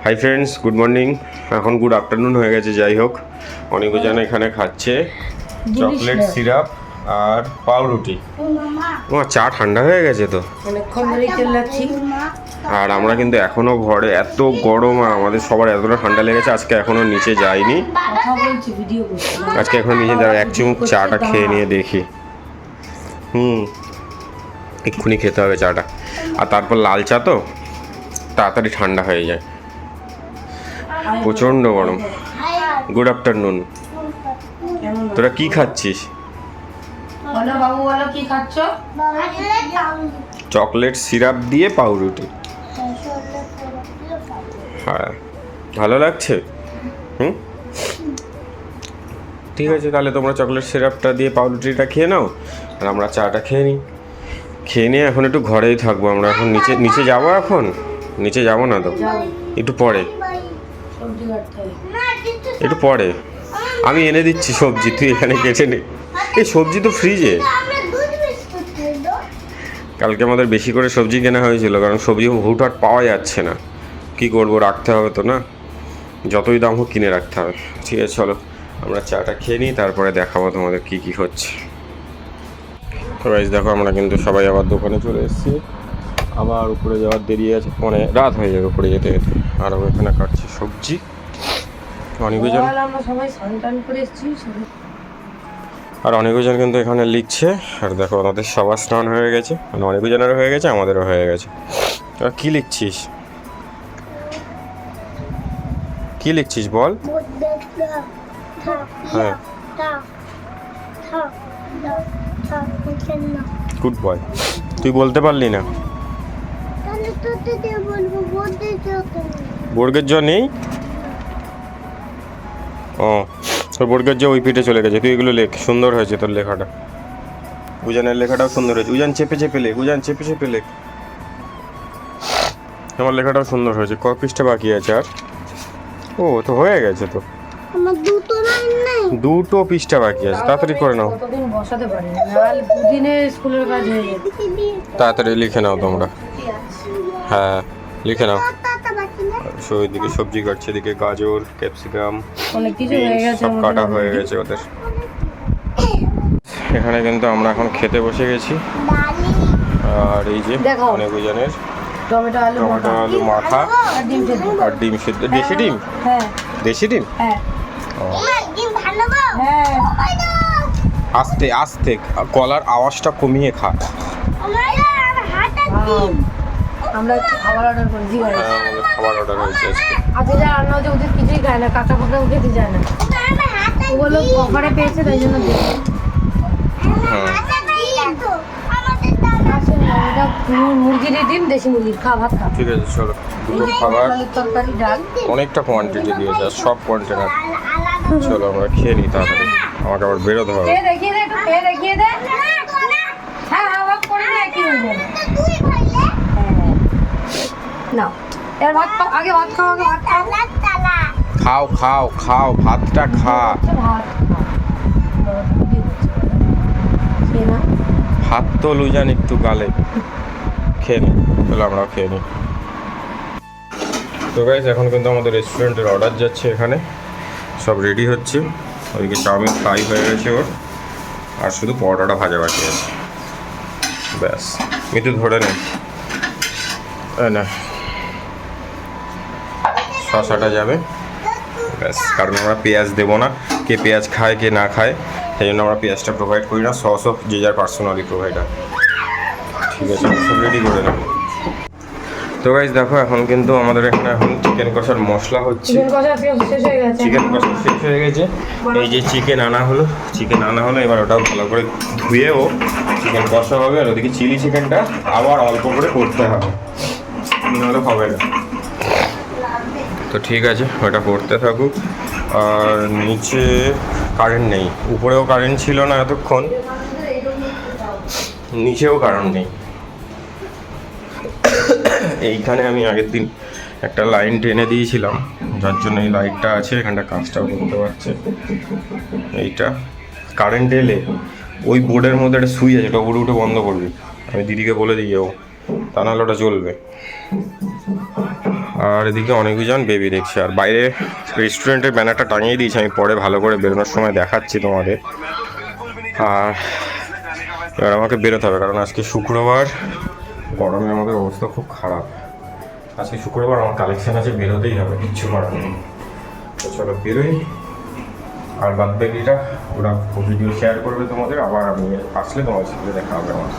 Hi friends, good morning. এখন good afternoon হয়ে গেছে। যাই হোক, অনেকজন এখানে খাচ্ছে চকলেট সিরাপ আর পাউরুটি। ও চা ঠান্ডা হয়ে গেছে তো। আর আমরা কিন্তু এখনো ঘরে, এত গরম আর আমাদের সবার এতটা ঠান্ডা লেগেছে, আজকে এখনো নিচে যাইনি। আজকে এখন নিচে এক চুমুক চাটা খেয়ে নিয়ে দেখি। এক্ষুনি খেতে হবে চাটা। আর তারপর লাল চা তো তাড়াতাড়ি ঠান্ডা হয়ে যায়। প্রচণ্ড গরম। Good afternoon. তোরা কি খাচ্ছিস? চকলেট সিরাপ দিয়ে পাউরুটি। হ্যাঁ, ভালো লাগছে। ঠিক আছে, তাহলে তোমরা চকলেট সিরাপটা দিয়ে পাউরুটিটা খেয়ে নাও আর আমরা চাটা খেয়ে নিই। খেয়ে নিয়ে এখন একটু ঘরেই থাকবো আমরা। এখন নিচে যাবো। এখন নিচে যাবো না তো, একটু পরে আমি এনে দিচ্ছি সবজি, তুই এখানে কেটে নে। এই সবজি তো ফ্রিজে। কালকে আমাদের বেশি করে সবজি কেনা হয়েছিল, কারণ সবজি হুটহাট পাওয়া যাচ্ছে না। কি করব, রাখতে হবে তো না, যতই দাম হোক কিনে রাখতে হবে। ঠিক আছে, চলো আমরা চাটা খেয়ে নিই, তারপরে দেখাবো তোমাদের কি কি হচ্ছে। গাইস দেখো, আমরা কিন্তু সবাই আবার দোকানে চলে এসেছি। আবার উপরে যাওয়ার দেরি আছে, মানে রাত হয়ে যাবে উপরে যেতে যেতে। আর এখানে কাটছি সবজি। অনেকজন কিন্তু এখানে লিখছে। আর দেখো, আমাদের সবার স্নান হয়ে গেছে, মানে অনেকজনেরও হয়ে গেছে, আমাদেরও হয়ে গেছে। আর কি লিখছিস? কি লিখছিস বল? হ্যাঁ, গুড বয়। তুই বলতে পারলি না? বর্গের জ নেই। ও, তোর বর্গের জ ওই পিঠে চলে গেছে। তুই এগুলো লেখ, সুন্দর হয়েছে তোর লেখাটা। উজানের লেখাটাও সুন্দর হয়েছে। উজান চেপে চেপে লেখ, উজান চেপে চেপে লেখ। আমার লেখাটাও সুন্দর হয়েছে। ক পৃষ্ঠা বাকি আছে আর? ও তো হয়ে গেছে তো। দুটো পৃষ্ঠা বাকি আছে, তাড়াতাড়ি করে নাও। তাড়াতাড়ি লিখে নাও তোমরা। হ্যাঁ, লিখে নাও। ওইদিকে সবজি কাটছে, এদিকে গাজর, ক্যাপসিকাম সব কাটা হয়ে গেছে ওদের। এখানে কিন্তু আমরা এখন খেতে বসে গেছি। আর এই যে অনেকজনের টমেটো আলু মাখা আর ডিম সিদ্ধ। দেশি ডিম? দেশি ডিম। আস্তে আস্তে, গলার আওয়াজটা কমিয়ে খা। আমরা খাবার অর্ডার করেছি। খাবার অর্ডার হয়েছে আজকে যা রান্না হচ্ছে ওদের কিছুই খায় না, কাঁচা পাকা খেতে যায় না। ওগুলো অফারে পেয়েছে, তাই জন্য মুরগির ডিম, দেশি মুরগির। খা, ভাত খা। ঠিক আছে, চলো। দুটো খাবার, তরকারি, ডাল, অনেকটা কোয়ান্টিটি দিয়েছে, সব কন্টেনার। চলো আমরা খেয়ে নিই তাড়াতাড়ি, আমাকে আবার বেরোতে হবে। দেখিয়ে দে, একটু খেয়ে দেখিয়ে দে। হ্যাঁ, অভাব করে না, একই হয়ে যাবে। নাও, এর ভাত খাও, আগে ভাত খাও, আগে ভাত খাও। খাও খাও খাও, ভাতটা খা। ভাত তো লুজান একটু গালে। খেয়ে নি, তাহলে আমরাও খেয়ে নিই। তো গাইস, এখন কিন্তু আমাদের রেস্টুরেন্টের অর্ডার যাচ্ছে। এখানে সব রেডি হচ্ছে। ওইদিকে চাউমিন ফ্রাই হয়ে গেছে ওর, আর শুধু পরোটাটা ভাজা বাকি আছে। ব্যাস, মিতু ধরে নে না, শসাটা যাবে। ব্যাস, কারণ আমরা পেঁয়াজ দেবো না। কে পেঁয়াজ খায় কে না খায়, সেই জন্য আমরা পেঁয়াজটা প্রোভাইড করি না। সসও যে যার পার্সোনালি প্রোভাইডার। ঠিক আছে, সব রেডি করে নেব। তো গাইস দেখো, এখন কিন্তু আমাদের এখানে এখন চিকেন কষার মশলা হচ্ছে। চিকেন কষা শেষ হয়ে গেছে। এই যে চিকেন আনা হলো, এবার ওটা ভালো করে ধুয়েও চিকেন কষা হবে। আর ওদিকে চিলি চিকেনটা আবার অল্প করে করতে হবে, নাহলে হবে না। তো ঠিক আছে, ওটা করতে থাকুক। আর নিচে কারেন্ট নেই, উপরেও কারেন্ট ছিল না এতক্ষণ, নিচেও কারেন্ট নেই। এইখানে আমি আগের দিন একটা লাইন টেনে দিয়েছিলাম, যার জন্য এই লাইটটা আছে। এখানটা কাজটাও করতে পারছে। এইটা কারেন্ট এলে ওই বোর্ডের মধ্যে একটা সুইচ আছে, ওটা উপরে উঠে বন্ধ করবি। আমি দিদিকে বলে দিই, ও তা নাহলে ওটা জ্বলবে। আর এদিকে অনেকজন বেবি দেখছে। আর বাইরে রেস্টুরেন্টের ব্যানারটা টাঙিয়ে দিয়েছি, আমি পরে ভালো করে বেরোনোর সময় দেখাচ্ছি তোমাদের। আর এবার আমাকে বেরোতে হবে, কারণ আজকে শুক্রবার, গরমে আমাদের অবস্থা খুব খারাপ। আজকে শুক্রবার আমার কালেকশন আছে, বেরোতেই হবে, কিচ্ছু করার নেই। তো চলো বেরোই। আর বাদ বাকিটা ওরা ভিডিও শেয়ার করবে তোমাদের, আবার আমি আসলে তোমাদের সাথে দেখা হবে আমার।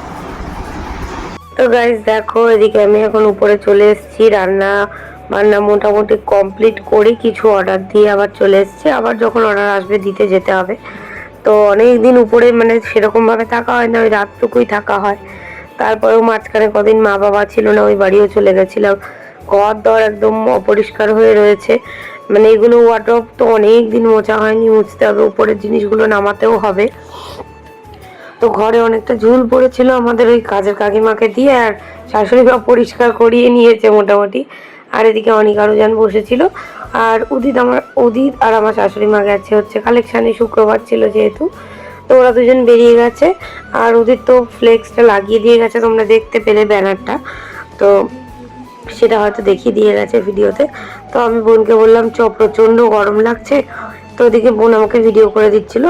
তো গাইস দেখো, এদিকে আমি এখন উপরে চলে এসেছি। রান্না বান্না মোটামুটি কমপ্লিট করে কিছু অর্ডার দিয়ে আবার চলে এসেছি। আবার যখন অর্ডার আসবে দিতে যেতে হবে। তো অনেক দিন উপরে মানে সেরকমভাবে থাকা হয় না, ওই রাতটুকুই থাকা হয়। তারপরেও মাঝখানে কদিন মা বাবা ছিল না, ওই বাড়িও চলে গেছিলাম। ঘর দর একদম অপরিষ্কার হয়ে রয়েছে, মানে এগুলো ওয়ার্ডরোব তো অনেক দিন মোছা হয়নি, মুছতে হবে, উপরের জিনিসগুলো নামাতেও হবে। তো ঘরে অনেকটা ঝুল পড়েছিল আমাদের ওই কাজের কাকিমাকে দিয়ে, আর শাশুড়ি মা পরিষ্কার করিয়ে নিয়েছে মোটামুটি। আর এদিকে অনেক আরো জন বসেছিল। আর উদিত আর আমার শাশুড়ি মা গেছে হচ্ছে কালেকশানে, শুক্রবার ছিল যেহেতু। তো ওরা দুজন বেরিয়ে গেছে। আর উদিত তো ফ্লেক্সটা লাগিয়ে দিয়ে গেছে, তোমরা দেখতে পেলে ব্যানারটা, তো সেটা হয়তো দেখিয়ে দিয়ে গেছে ভিডিওতে। তো আমি বোনকে বললাম চ, প্রচণ্ড গরম লাগছে। তো ওদিকে বোন আমাকে ভিডিও করে দিচ্ছিল,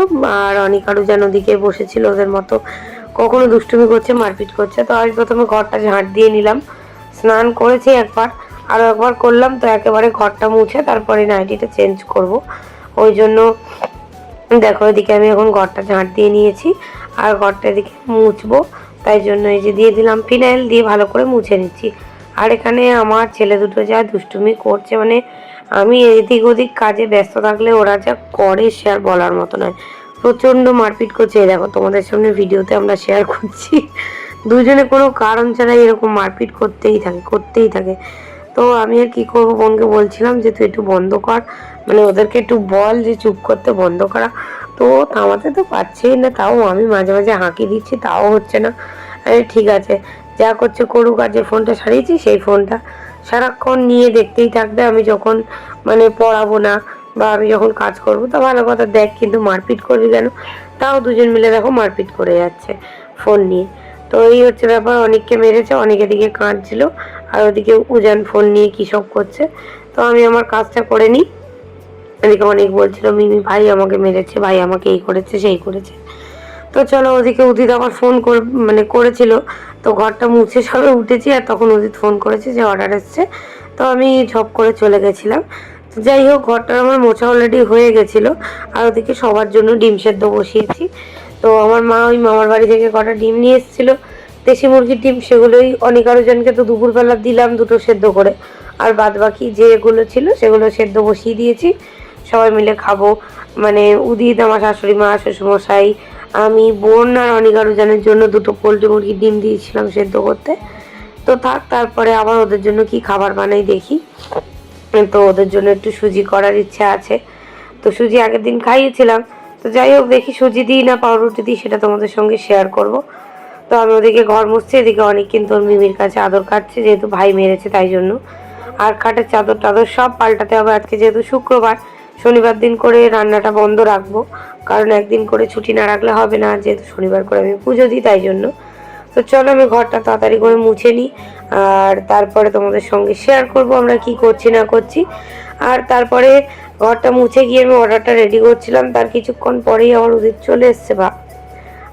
আর অনেক আরো যেন ওদিকে বসেছিল ওদের মতো, কখনো দুষ্টুমি করছে, মারপিট করছে। তো আমি প্রথমে ঘরটা ঝাঁট দিয়ে নিলাম, স্নান করেছি একবার, আরও একবার করলাম। তো একেবারে ঘরটা মুছে তারপরে নাইটিটা চেঞ্জ করব, ওই জন্য দেখো এদিকে আমি এখন ঘরটা ঝাঁট দিয়ে নিয়েছি। আর ঘরটা এদিকে মুছবো, তাই জন্য এই যে দিয়ে দিলাম ফিনাইল, দিয়ে ভালো করে মুছে নিচ্ছি। আর এখানে আমার ছেলে দুটো যা দুষ্টুমি করছে, মানে আমি এদিক ওদিক কাজে ব্যস্ত থাকলে ওরা যা করে সে আর বলার মতো নয়। প্রচণ্ড মারপিট করছে, এই দেখো তোমাদের সামনে ভিডিওতে আমরা শেয়ার করছি। দুজনে কোনো কারণ ছাড়াই এরকম মারপিট করতেই থাকে। তো আমি আর কি করবো, বোনকে বলছিলাম যে তুই একটু বন্ধ কর, মানে ওদেরকে একটু বল যে চুপ করতে, বন্ধ করা। তো থামাতে তো পারছেই না, তাও আমি মাঝে মাঝে হাঁকি দিচ্ছি, তাও হচ্ছে না। আরে ঠিক আছে, যা করছে করুক। আর যে ফোনটা সারিয়েছি সেই ফোনটা সারাক্ষণ নিয়ে দেখতেই থাকবে। আমি যখন মানে পড়াবো না বা আমি যখন কাজ করবো তা ভালো কথা, দেখ কিন্তু মারপিট করবি কেন? তাও দুজন মিলে দেখো মারপিট করে যাচ্ছে ফোন নিয়ে। তো এই হচ্ছে ব্যাপার, অনেককে মেরেছে, অনেকে দিকে কাঁদছিল, আর ওদিকে উজান ফোন নিয়ে কী সব করছে। তো আমি আমার কাজটা করে নিই। এদিকে অনেক বলছিল মিমি ভাই আমাকে মেরেছে, ভাই আমাকে এই করেছে সেই করেছে। তো চলো, ওদিকে উদিত আমার ফোন করেছিল। তো ঘরটা মুছে সবে উঠেছি, আর তখন উদিত ফোন করেছে যে অর্ডার এসছে। তো আমি ঝপ করে চলে গেছিলাম। তো যাই হোক, ঘরটা আমার মোছা অলরেডি হয়ে গেছিলো। আর ওদিকে সবার জন্য ডিম সেদ্ধ বসিয়েছি। তো আমার মা ওই মামার বাড়ি থেকে কটা ডিম নিয়ে এসেছিলো, দেশি মুরগির ডিম, সেগুলোই অনেক আরো জনকে তো দুপুরবেলা দিলাম দুটো সেদ্ধ করে। আর বাদ বাকি যেগুলো ছিল সেগুলো সেদ্ধ বসিয়ে দিয়েছি, সবাই মিলে খাবো। মানে উদিত, আমার শাশুড়ি মা, শ্বশুরমশাই, আমি, বোন আর অনেক আরো জনের জন্য দুটো পোলট্রি মুরগির ডিম দিয়েছিলাম সেদ্ধ করতে। তো তারপরে আবার ওদের জন্য কি খাবার বানাই দেখি। তো ওদের জন্য একটু সুজি করার ইচ্ছা আছে। তো সুজি আগের দিন খাইয়েছিলাম। তো যাই হোক, দেখি সুজি দিই না পাউরুটি দিই সেটা তোমাদের সঙ্গে শেয়ার করব। তো আমি ওদিকে ঘর মুছছি, এদিকে অনেক কিন্তু ওর মিমির কাছে আদর কাটছে, যেহেতু ভাই মেরেছে তাই জন্য। আর খাটের চাদর টাদর সব পাল্টাতে হবে আজকে, যেহেতু শুক্রবার, শনিবার দিন করে রান্নাটা বন্ধ রাখবো, কারণ একদিন করে ছুটি না রাখলে হবে না, যেহেতু শনিবার করে আমি পুজো দিই তাই জন্য। তো চলো আমি ঘরটা তাড়াতাড়ি করে মুছে নিই, আর তারপরে তোমাদের সঙ্গে শেয়ার করব আমরা কি করছি না করছি। আর তারপরে ঘরটা মুছে গিয়ে আমি অর্ডারটা রেডি করছিলাম, তার কিছুক্ষণ পরেই আমার উদিত চলে এসছে বা।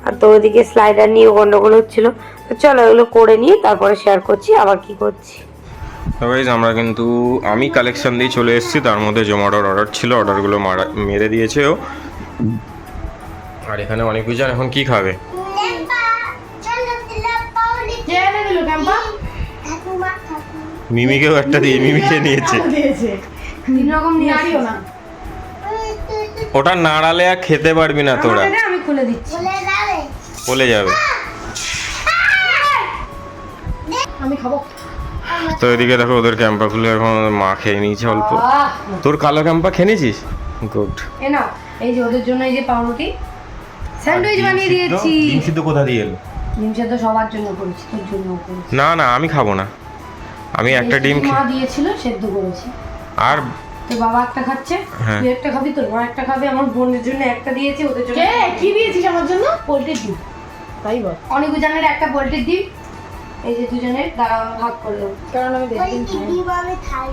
আর তো ওইদিকে স্লাইডার নিয়েও গন্ডগোল হচ্ছিলো। তো চলো এগুলো করে নিয়ে তারপরে শেয়ার করছি আবার কি করছি। গাইজ আমরা কিন্তু আমি কালেকশন দিয়ে চলে এসেছি, তার মধ্যে জোম্যাটোর অর্ডার ছিল, অর্ডারগুলো মেরে দিয়েছে ও। আর এখানে অনেক কিছু, এখন কি খাবে? মিমিকেও একটা দিয়ে, মিমিকে নিয়েছে। ওটা নাড়ালে আর খেতে পারবি না তোরা, আমি খুলে দিচ্ছি, বলে যাবে। আমি খাবো। তো এদিকে দেখো ওদের ক্যাম্পাগুলো এখন মা খেয়ে নিয়েছে অল্প। তোর কালো ক্যাম্পা খেয়ে নিয়েছিস? গুড। এ নাও, এই যে ওদের জন্য এই যে পাউরুটি স্যান্ডউইচ বানিয়ে দিয়েছি। ডিম সিদ্ধ কোথা দিয়ে এলো? ডিম সিদ্ধ সবার জন্য করেছি, তোর জন্য করেছি। না না, আমি খাবো না, আমি একটা ডিম মা দিয়েছিল সেদ্ধ করেছি। আর তোর বাবা একটা খাচ্ছে, তুই একটা খাবি, তোর মা একটা খাবে, আমার বোনের জন্য একটা দিয়েছি, ওদের জন্য কি দিয়েছিস আমার জন্য? পোল্ট্রির ডিম। তাই বল। অনেক জনের একটা পোল্ট্রির ডিম, এই যে দুজনের দ্বারা ভাগ করে দেবো, কারণ আমি বেশি দিন খাই।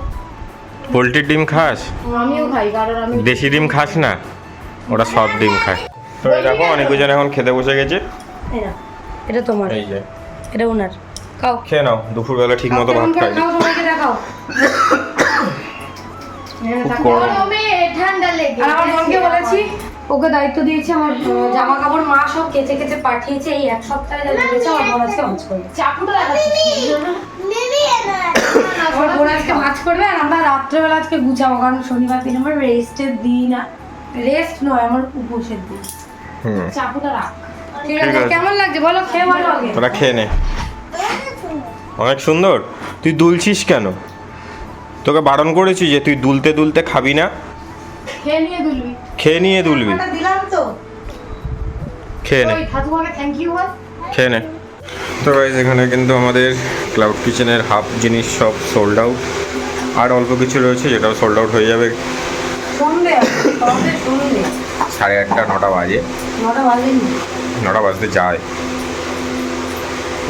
পোলট্রির ডিম খাস? আমিও খাই, কারণ আমি দেশি ডিম খাস না? ওরা সব ডিম খায়। তো এই দেখো অনেকজন এখন খেতে বসে গেছে। এই না, এটা তোমার, এই যে এটা ওনার। খাও, খেয়ে নাও, দুপুরবেলা ঠিক মতো ভাত খাই। খাও, সবাইকে দেখাও। খুব গরম। গরমে ঠান্ডা লেগে আর আমার বোনকে বলেছি, ওকে দায়িত্ব দিয়েছে, আমার জামা কাপড় মা সব কেচে কেচে পাঠিয়েছে। এই এক সপ্তাহে যা লেগেছে আমার বোন আজকে ভাঁজ করবে। চাকুটা লাগাচ্ছিস আমার বোন আজকে ভাঁজ করবে, আর আমরা রাত্রেবেলা আজকে গুছাবো, কারণ শনিবার দিন আমার রেস্টের দিন। রেস্ট নয়, আমার উপোসের দিন। হুম, চাকুটা রাখ। ঠিক আছে, কেমন লাগছে বলো, খেয়ে ভালো লাগে। তোরা খেয়ে নে। অনেক সুন্দর। তুই দুলছিস কেন? তোকে বারণ করেছি যে তুই দুলতে দুলতে খাবি না। খেয়ে নিয়ে দুলবি। খেয়ে নিয়ে দুলবি। চাকুটা দিলাম তো। খেয়ে নে, ওই ঠাকুমাকে থ্যাংক ইউ বল। খেয়ে নে। তো গাইস এখানে কিন্তু আমাদের ক্লাউড কিচেনের হাফ জিনিস সব সোল্ড আউট। আর অল্প কিছু রয়েছে যেটাও সোল্ড আউট হয়ে যাবে। সন্ধে সন্ধে 8:30 9টা বাজে। 9টা বাজেনি। 9টা বাজতে যায়।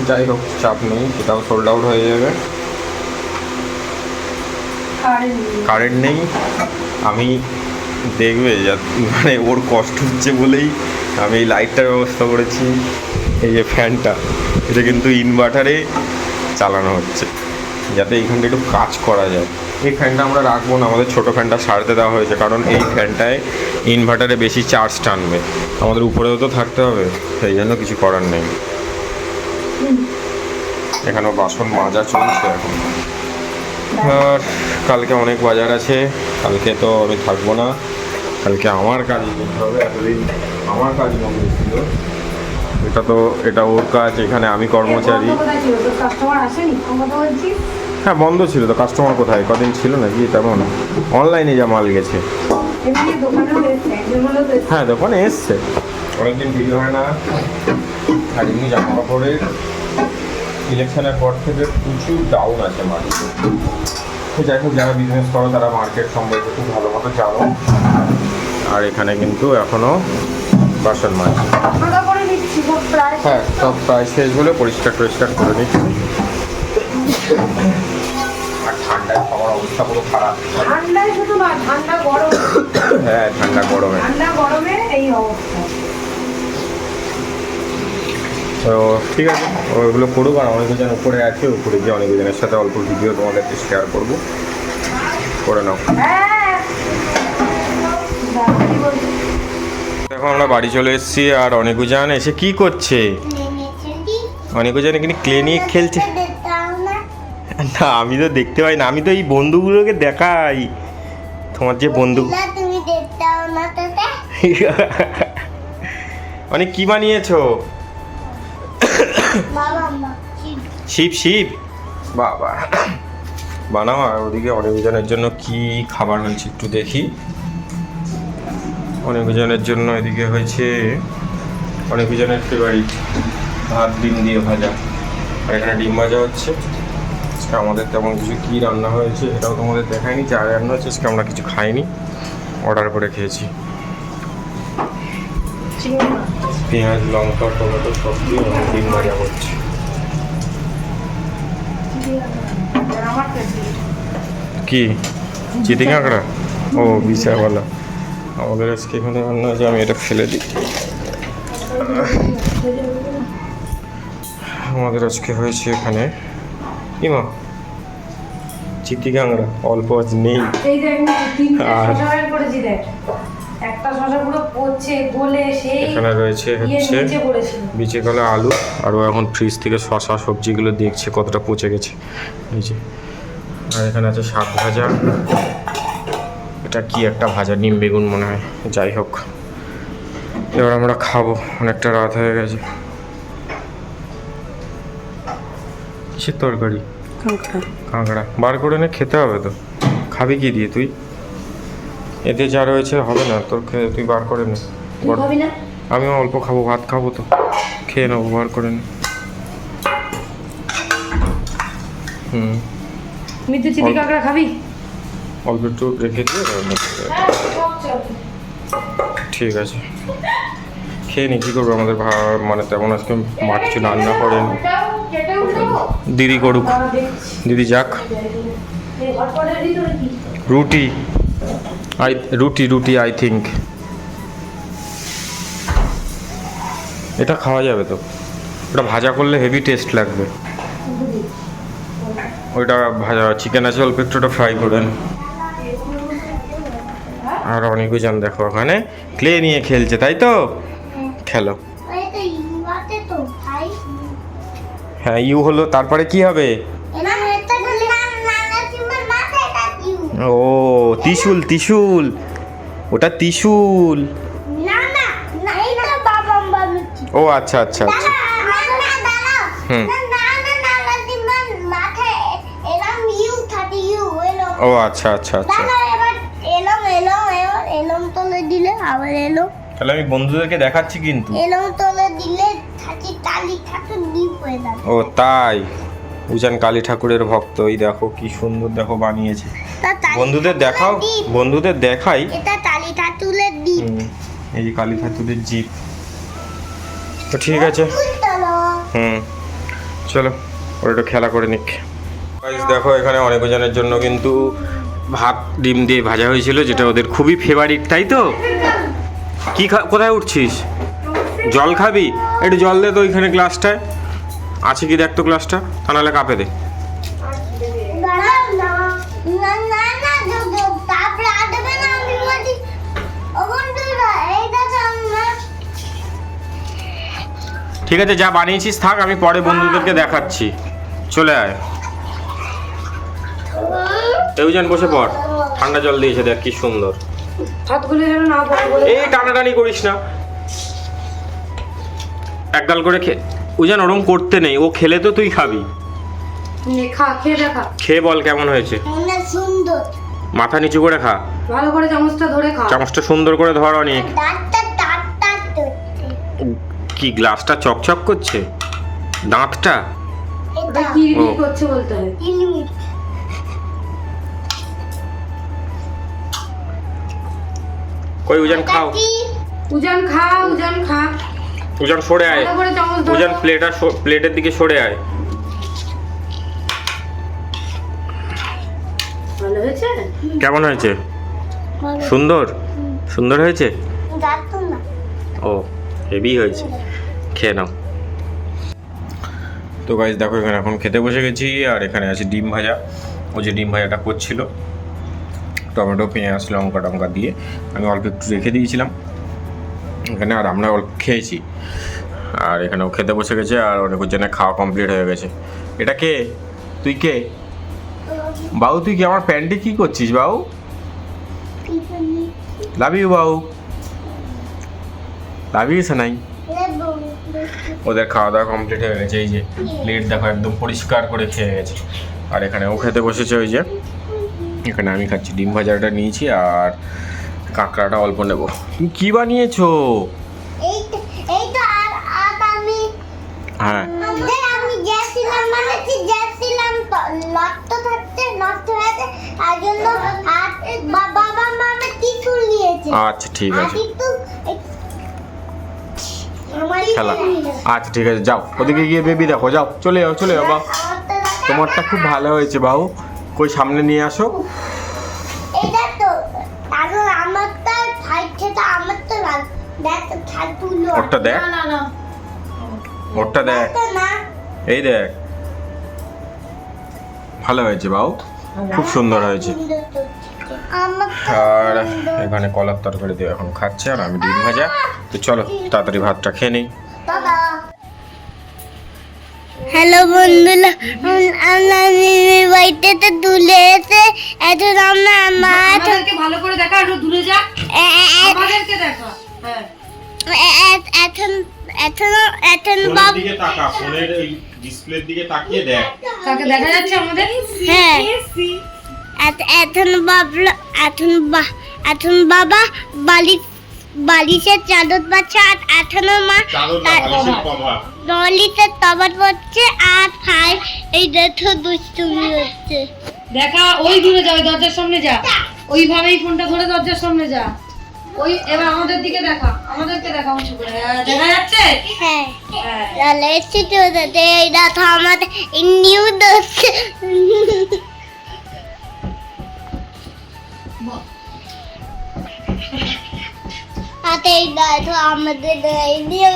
যাই হোক, চাপ নেই, সেটাও সোল্ড আউট হয়ে যাবে। কারেন্ট নেই। আমি দেখবে মানে ওর কষ্ট হচ্ছে বলেই আমি এই লাইটটার ব্যবস্থা করেছি। এই যে ফ্যানটা, এটা কিন্তু ইনভার্টারে চালানো হচ্ছে, যাতে এইখানটা একটু কাজ করা যায়। এই ফ্যানটা আমরা রাখবো না, আমাদের ছোটো ফ্যানটা সারতে দেওয়া হয়েছে, কারণ এই ফ্যানটায় ইনভার্টারে বেশি চার্জ টানবে। আমাদের উপরেও তো থাকতে হবে, সেই জন্য কিছু করার নেই। এখানেও বাসন মাজা চলছে এখন। আর কালকে অনেক বাজার আছে, কালকে তো আমি থাকবো না, কালকে আমার কাজ করতে হবে। এতদিন আমার কাজ বন্ধ ছিল, এটা ওর কাজ, এখানে আমি কর্মচারী। কাস্টমার আসেনি, কথা বলছি। হ্যাঁ বন্ধ ছিল তো, কাস্টমার কোথায়, কদিন ছিল নাকি তেমন? অনলাইনে যা মাল গেছে। এমনি দোকানেও এসছে, একজন হলেও তো এসছে। হ্যাঁ দোকানে এসছে, অনেকদিন ভিডিও হয় না। আর এমনি জামা কাপড়ের ইলেকশনের পর থেকে প্রচুর ডাউন আছে মার্কেট। যাই হোক, যারা বিজনেস করো তারা মার্কেট সম্পর্কে খুব ভালো মতো জানো। আর এখানে কিন্তু এখনও বাসন মাছ, আমরা করে নিচ্ছি সব প্রায়। হ্যাঁ সব প্রায় শেষ বলে পরিষ্কার টরিষ্কার করে নিচ্ছি। আর ঠান্ডায় সবার অবস্থা পুরো খারাপ। ঠান্ডায় শুধু না, ঠান্ডা গরম। হ্যাঁ ঠান্ডা গরমে। ঠান্ডা গরমে এই অবস্থা। তো ঠিক আছে, ওইগুলো করুক। আর অনেক জন উপরে আছে, উপরে গিয়ে অনেক জনের সাথে অল্প ভিডিও তোমাদেরকে শেয়ার করবো, করে নাও। হ্যাঁ, কি বলছি? দেখো আমরা বাড়ি চলে এসেছি, আর অনেকুজান এসে কি করছে? অনেকুজান এখানে ক্লে নিয়ে খেলছে। না আমি তো দেখতে পাই না, আমি তো এই বন্ধুগুলোকে দেখাই। তোমার যে বন্ধু অনেক কি বানিয়েছো? শিব শিব বাবা বানাও। আর ওদিকে অনেকজনের জন্য কি খাবার হয়েছে একটু দেখি। অনেকজনের জন্য এদিকে হয়েছে অনেকজনের ফেভারিট ভাত ডিম দিয়ে ভাজা, আর এখানে ডিম ভাজা হচ্ছে। আজকে আমাদের তেমন কিছু কী রান্না হয়েছে এটাও তোমাদের দেখায়নি। যা রান্না হচ্ছে আজকে আমরা কিছু খাইনি, অর্ডার করে খেয়েছি। পেঁয়াজ লঙ্কা টমেটো সব দিয়ে ডিম ভাজা করছি। কি চিতি কাঁকড়া? ও বিছাওয়ালা। আমাদের আজকে এখানে রান্না আছে, আমি এটা ফেলে দিই। আমাদের আজকে হয়েছে এখানে ইমা চিতি কাঁকড়া, অল্প আজ নেই। এই দেখ না, তিনটে শসা বের করেছি দেখ। একটা শসা পুরো পচে গলে সেই এখানে রয়েছে হচ্ছে নিচে পড়েছিল। বিচে গলা আলু, আর ও এখন ফ্রিজ থেকে শসা সবজিগুলো দেখছে কতটা পচে গেছে। এই যে, আর এখানে আছে শাক ভাজা। এটা কি একটা ভাজা, নিম বেগুন মনে হয়। যাই হোক, এবার আমরা খাবো, অনেকটা রাত হয়ে গেছে। কিসের তরকারি? কাঁকড়া বার করে নে, খেতে হবে তো। খাবি কি দিয়ে তুই? এতে যা রয়েছে হবে না তোর, তুই বার করে নে। তুই খাবি না? আমিও অল্প খাবো, ভাত খাবো তো, খেয়ে নেবো, বার করে নে। মিতু চিলি কাঁকড়া খাবি? অল্প একটু রেখে দিয়ে ঠিক আছে, খেয়ে নি। কী করবো, আমাদের মানে তেমন আজকে মা কিছু রান্না করেন। দিদি করুক, দিদি যাক। রুটি রুটি আই থিঙ্ক এটা খাওয়া যাবে তো, ওটা ভাজা করলে হেভি টেস্ট লাগবে। ওইটা ভাজা চিকেন আছে অল্প একটু, ওটা ফ্রাই করেন। আর অনেকে জান দেখো ওখানে ক্লে নিয়ে খেলছে, তাই তো? খেলো। হ্যাঁ ইউ হলো, তারপরে কি হবে? ও ত্রিশূল, ওটা ত্রিশূল। ও আচ্ছা আচ্ছা আচ্ছা। হুম। ও আচ্ছা আচ্ছা আচ্ছা। তাহলে আমি বন্ধুদেরকে দেখাচ্ছি কিন্তু। ও তাই, উজান কালী ঠাকুরের ভক্ত। এই দেখো কি সুন্দর দেখো বানিয়েছে। বন্ধুদের দেখাও, বন্ধুদের দেখাই। এই যে কালী ঠাকুরের জিপ। তো ঠিক আছে, চলো ওরা একটু খেলা করে নিক। দেখো এখানে অনেক জনের জন্য কিন্তু ভাত ডিম দিয়ে ভাজা হয়েছিল, যেটা ওদের খুবই ফেভারিট, তাই তো? কি কোথায় উঠছিস? জল খাবি? একটু জল দে তো ওইখানে গ্লাসটায় আছে কি, দেখ তো গ্লাসটা, তা নাহলে কাপে দে। ঠিক আছে, যা বানিয়েছিস থাক, আমি পরে বন্ধুদেরকে দেখাচ্ছি। চলে আয়, এউজান বসে পড়। ঠান্ডা জল দিয়েছে দেখ কি সুন্দর। এই টানাটানি করিস না, এক গাল করে উজান ওরম করতে নেই, ও খেলে তো তুই খাবি। খেয়ে বল কেমন হয়েছে। মাথা নিচু করে খা, ভালো করে চামচটা ধরে খা। চামচটা সুন্দর করে ধর। অনেক কি গ্লাসটা চকচক করছে, দাঁতটা করছে বলতে হয়। কই উজান খাও, উজান খা, উজান খা। উজান সরে আয়, উজান প্লেটের দিকে সরে আয়। ভালো হয়েছে? কেমন হয়েছে? সুন্দর, সুন্দর হয়েছে। ও হেভি হয়েছে, খেয়ে নাও। তো গাইস দেখো এখানে এখন খেতে বসে গেছি, আর এখানে আছে ডিম ভাজা। ও যে ডিম ভাজাটা করছিল, টমেটো পেঁয়াজ লঙ্কা টঙ্কা দিয়ে আমি অল্প একটু রেখে দিয়েছিলাম এখানে, আর আমরা অল্প খেয়েছি। আর এখানেও খেতে বসে গেছে, আর অনেক জনে খাওয়া কমপ্লিট হয়ে গেছে। এটা কে? তুই কে বাবু? তুই কি আমার প্যান্টে কি করছিস বাবু? Love you Babu, love you সানাই। ওদের খাওয়া দাওয়া কমপ্লিট হয়ে গেছে। এই যে প্লেট দেখো একদম পরিষ্কার করে খেয়ে গেছে। আর এখানে ও খেতে বসেছে। ওই যে এখানে আমি খাচ্ছি ডিম ভাজাটা নিয়েছি, আর কাঁকড়াটা অল্প নেব। তুমি কি বানিয়েছো? হ্যাঁ আচ্ছা ঠিক আছে, খেলা। আচ্ছা ঠিক আছে, যাও ওদিকে গিয়ে বেবি দেখো, যাও চলে যাও চলে যাও। বাবু তোমারটা খুব ভালো হয়েছে বাবু, কই সামনে নিয়ে আসো। ওরটা দেখ, ওরটা দেখ, এই দেখ, ভালো হয়েছে বাবু, খুব সুন্দর হয়েছে। আর এখানে কলার তরকারি দিয়ে এখন খাচ্ছে, আর আমি ডিম ভাজা। তো চলো তাড়াতাড়ি ভাতটা খেয়ে নিই। হ্যালো বন্ধুরা, আমরা বাড়িতে তুলে এসে এখন আমরা আমাদেরকে ভালো করে দেখা, একটু দূরে যা, আমাদেরকে দেখা। এখন বাবা দিকে তাকা, ফোনের এই ডিসপ্লের দিকে তাকিয়ে দেখ, কাকে দেখা যাচ্ছে আমাদের। হ্যাঁ এখন বাবা বালিশের চাদর পাচ্ছে, আর এখনো মা বালিশের তবাত পড়ছে, আর ভাই এই দেখো দুষ্টুমি হচ্ছে। দেখা, ওই দূরে যা, ওই দরজার সামনে যা, ওইভাবেই ফোনটা ধরে দরজার সামনে যা। ওই এবার আমাদের দিকে দেখা, আমাদেরকে দেখা উঁচু করে। দেখা যাচ্ছে? হ্যাঁ তাহলে স্টুডিওতে এই দেখো আমাদের নিউ দোস্ত। হাতে এই দেখো আমাদের এই নিয়ে